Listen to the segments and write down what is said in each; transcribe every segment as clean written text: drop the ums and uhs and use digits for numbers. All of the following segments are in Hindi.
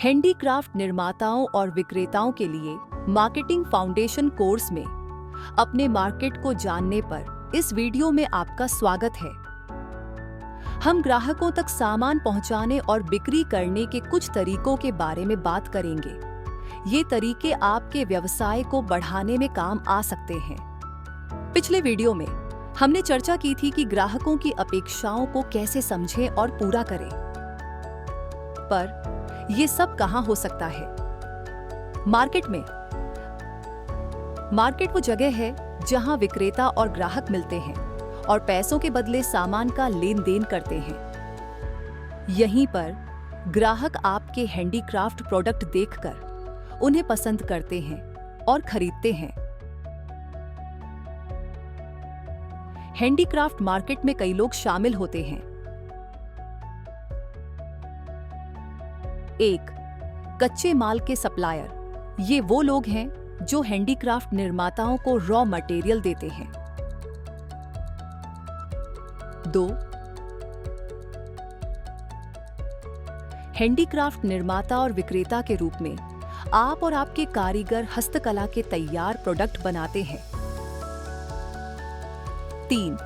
हैंडीक्राफ्ट निर्माताओं और विक्रेताओं के लिए मार्केटिंग फाउंडेशन कोर्स में अपने मार्केट को जानने पर इस वीडियो में आपका स्वागत है। हम ग्राहकों तक सामान पहुंचाने और बिक्री करने के कुछ तरीकों के बारे में बात करेंगे। ये तरीके आपके व्यवसाय को बढ़ाने में काम आ सकते हैं। पिछले वीडियो में हमने चर्चा की थी कि ग्राहकों की अपेक्षाओं को कैसे समझें और पूरा करें। पर ये सब कहां हो सकता है? मार्केट वो जगह है जहां विक्रेता और ग्राहक मिलते हैं और पैसों के बदले सामान का लेन देन करते हैं। यहीं पर ग्राहक आपके हैंडीक्राफ्ट प्रोडक्ट देखकर उन्हें पसंद करते हैं और खरीदते हैं। हैंडीक्राफ्ट मार्केट में कई लोग शामिल होते हैं। 1. कच्चे माल के सप्लायर। ये वो लोग हैं जो हैंडीक्राफ्ट निर्माताओं को रॉ मटेरियल देते हैं। 2. हैंडीक्राफ्ट निर्माता और विक्रेता के रूप में आप और आपके कारीगर हस्तकला के तैयार प्रोडक्ट बनाते हैं। 3.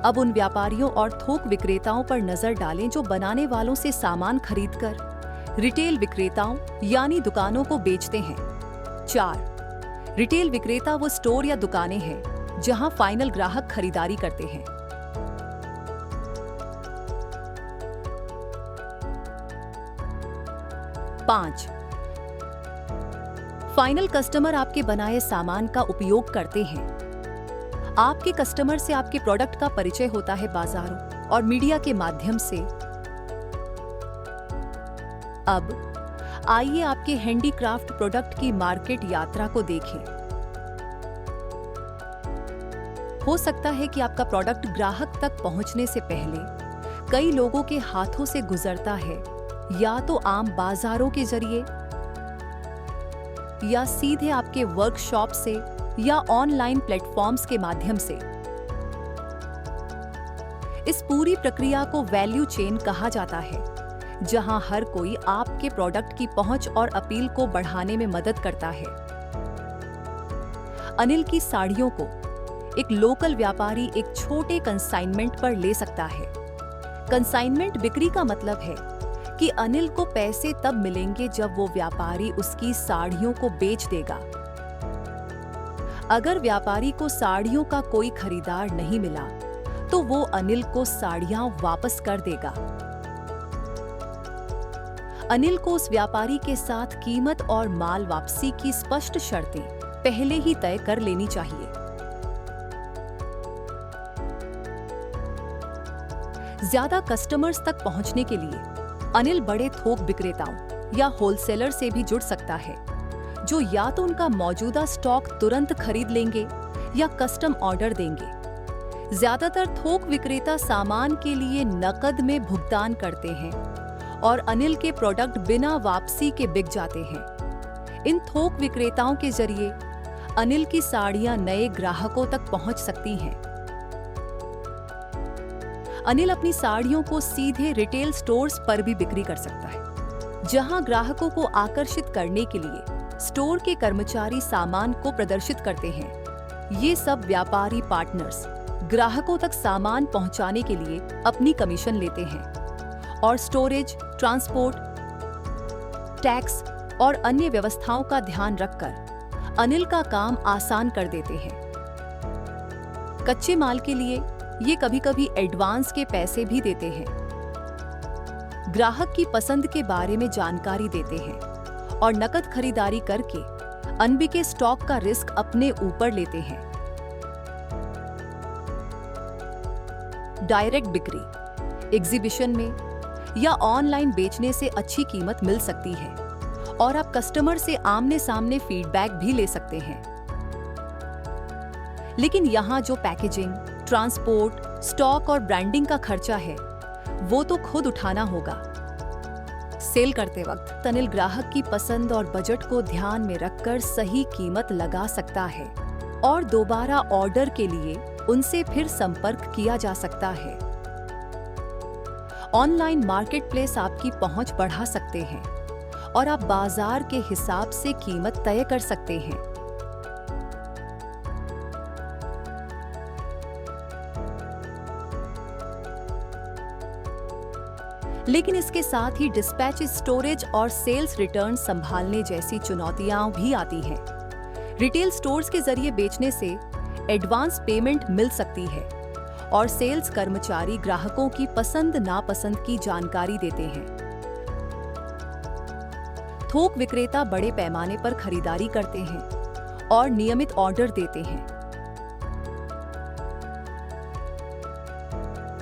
अब उन व्यापारियों और थोक विक्रेताओं पर नजर डालें जो बनाने वालों से सामान खरीदकर रिटेल विक्रेताओं यानी दुकानों को बेचते हैं। 4. रिटेल विक्रेता वो स्टोर या दुकानें हैं जहां फाइनल ग्राहक खरीदारी करते हैं। 5. फाइनल कस्टमर आपके बनाए सामान का उपयोग करते हैं। आपके कस्टमर से आपके प्रोडक्ट का परिचय होता है बाजारों और मीडिया के माध्यम से। अब आइए आपके हैंडीक्राफ्ट प्रोडक्ट की मार्केट यात्रा को देखें। हो सकता है कि आपका प्रोडक्ट ग्राहक तक पहुंचने से पहले कई लोगों के हाथों से गुजरता है, या तो आम बाजारों के जरिए या सीधे आपके वर्कशॉप से या ऑनलाइन प्लेटफॉर्म्स के माध्यम से। इस पूरी प्रक्रिया को वैल्यू चेन कहा जाता है, जहां हर कोई आपके प्रोडक्ट की पहुंच और अपील को बढ़ाने में मदद करता है। अनिल की साड़ियों को एक लोकल व्यापारी एक छोटे कंसाइनमेंट पर ले सकता है। कंसाइनमेंट बिक्री का मतलब है कि अनिल को पैसे तब मिलेंगे जब वो व्यापारी उसकी साड़ियों को बेच देगा। अगर व्यापारी को साड़ियों का कोई खरीदार नहीं मिला तो वो अनिल को साड़ियां वापस कर देगा। अनिल को उस व्यापारी के साथ कीमत और माल वापसी की स्पष्ट शर्तें पहले ही तय कर लेनी चाहिए। ज्यादा कस्टमर्स तक पहुंचने के लिए अनिल बड़े थोक विक्रेताओं या होलसेलर से भी जुड़ सकता है, जो या तो उनका मौजूदा स्टॉक तुरंत खरीद लेंगे या कस्टम ऑर्डर देंगे। ज्यादातर थोक विक्रेता सामान के लिए नकद में भुगतान करते हैं और अनिल के प्रोडक्ट बिना वापसी के बिक जाते हैं। इन थोक विक्रेताओं के जरिए अनिल की साड़ियां नए ग्राहकों तक पहुंच सकती हैं। अनिल अपनी साड़ियों को सीधे रिटेल स्टोर्स पर भी बिक्री कर सकता है, जहां ग्राहकों को आकर्षित करने के लिए स्टोर के कर्मचारी सामान को प्रदर्शित करते हैं। ये सब व्यापारी पार्टनर्स ग्राहकों तक सामान पहुंचाने के लिए अपनी कमीशन लेते हैं और स्टोरेज, ट्रांसपोर्ट, टैक्स और अन्य व्यवस्थाओं का ध्यान रखकर अनिल का काम आसान कर देते हैं। कच्चे माल के लिए ये कभी-कभी एडवांस के पैसे भी देते हैं, ग्राहक की पसंद के बारे में जानकारी देते हैं और नकद खरीदारी करके अनबिके स्टॉक का रिस्क अपने ऊपर लेते हैं। डायरेक्ट बिक्री एग्जीबिशन में या ऑनलाइन बेचने से अच्छी कीमत मिल सकती है और आप कस्टमर से आमने सामने फीडबैक भी ले सकते हैं। लेकिन यहाँ जो पैकेजिंग, ट्रांसपोर्ट, स्टॉक और ब्रांडिंग का खर्चा है, वो तो खुद उठाना होगा। सेल करते वक्त अनिल ग्राहक की पसंद और बजट को ध्यान में रखकर सही कीमत लगा सकता है और दोबारा ऑर्डर के लिए उनसे फिर संपर्क किया जा सकता है। ऑनलाइन मार्केटप्लेस आपकी पहुंच बढ़ा सकते हैं और आप बाजार के हिसाब से कीमत तय कर सकते हैं। लेकिन इसके साथ ही डिस्पैच, स्टोरेज और सेल्स रिटर्न संभालने जैसी चुनौतियां भी आती हैं। रिटेल स्टोर्स के जरिए बेचने से एडवांस पेमेंट मिल सकती है और सेल्स कर्मचारी ग्राहकों की पसंद नापसंद की जानकारी देते हैं। थोक विक्रेता बड़े पैमाने पर खरीदारी करते हैं और नियमित ऑर्डर देते हैं।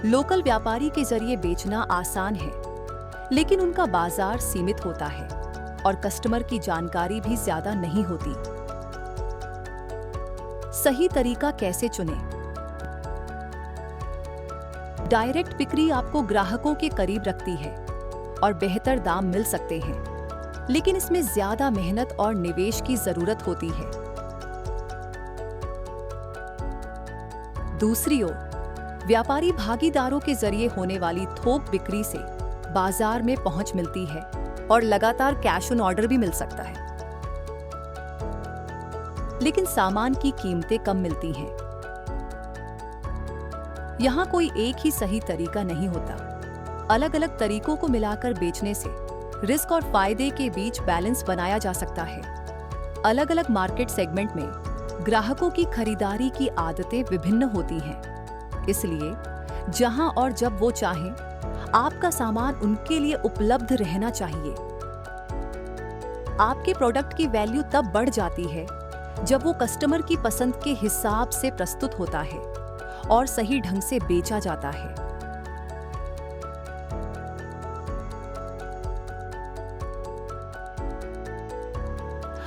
लोकल व्यापारी के जरिए बेचना आसान है, लेकिन उनका बाजार सीमित होता है और कस्टमर की जानकारी भी ज्यादा नहीं होती। सही तरीका कैसे चुनें? डायरेक्ट बिक्री आपको ग्राहकों के करीब रखती है और बेहतर दाम मिल सकते हैं, लेकिन इसमें ज्यादा मेहनत और निवेश की जरूरत होती है। दूसरी ओर व्यापारी भागीदारों के जरिए होने वाली थोक बिक्री से बाजार में पहुंच मिलती है और लगातार कैश ऑन ऑर्डर भी मिल सकता है, लेकिन सामान की कीमतें कम मिलती हैं। यहां कोई एक ही सही तरीका नहीं होता। अलग अलग तरीकों को मिलाकर बेचने से रिस्क और फायदे के बीच बैलेंस बनाया जा सकता है। अलग अलग मार्केट सेगमेंट में ग्राहकों की खरीदारी की आदतें विभिन्न होती हैं, इसलिए जहां और जब वो चाहें, आपका सामान उनके लिए उपलब्ध रहना चाहिए। आपके प्रोडक्ट की वैल्यू तब बढ़ जाती है जब वो कस्टमर की पसंद के हिसाब से प्रस्तुत होता है और सही ढंग से बेचा जाता है।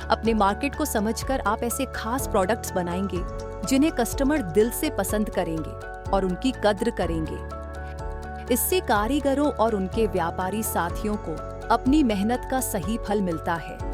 अपने मार्केट को समझकर आप ऐसे खास प्रोडक्ट्स बनाएंगे जिन्हें कस्टमर दिल से पसंद करेंगे और उनकी कद्र करेंगे। इससे कारीगरों और उनके व्यापारी साथियों को अपनी मेहनत का सही फल मिलता है।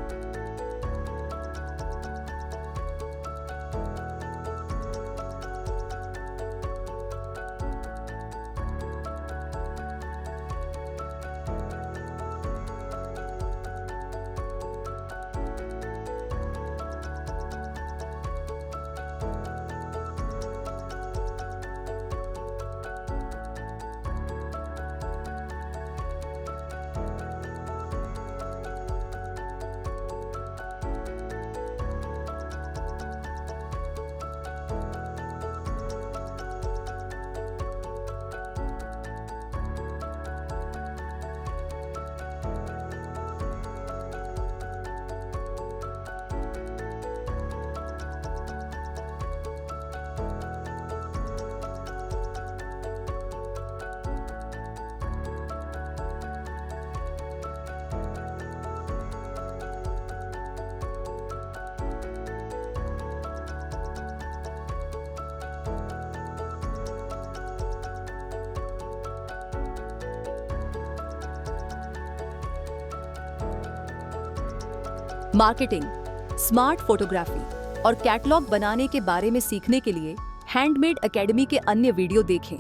मार्केटिंग, स्मार्ट फोटोग्राफी और कैटलॉग बनाने के बारे में सीखने के लिए हैंडमेड एकेडमी के अन्य वीडियो देखें।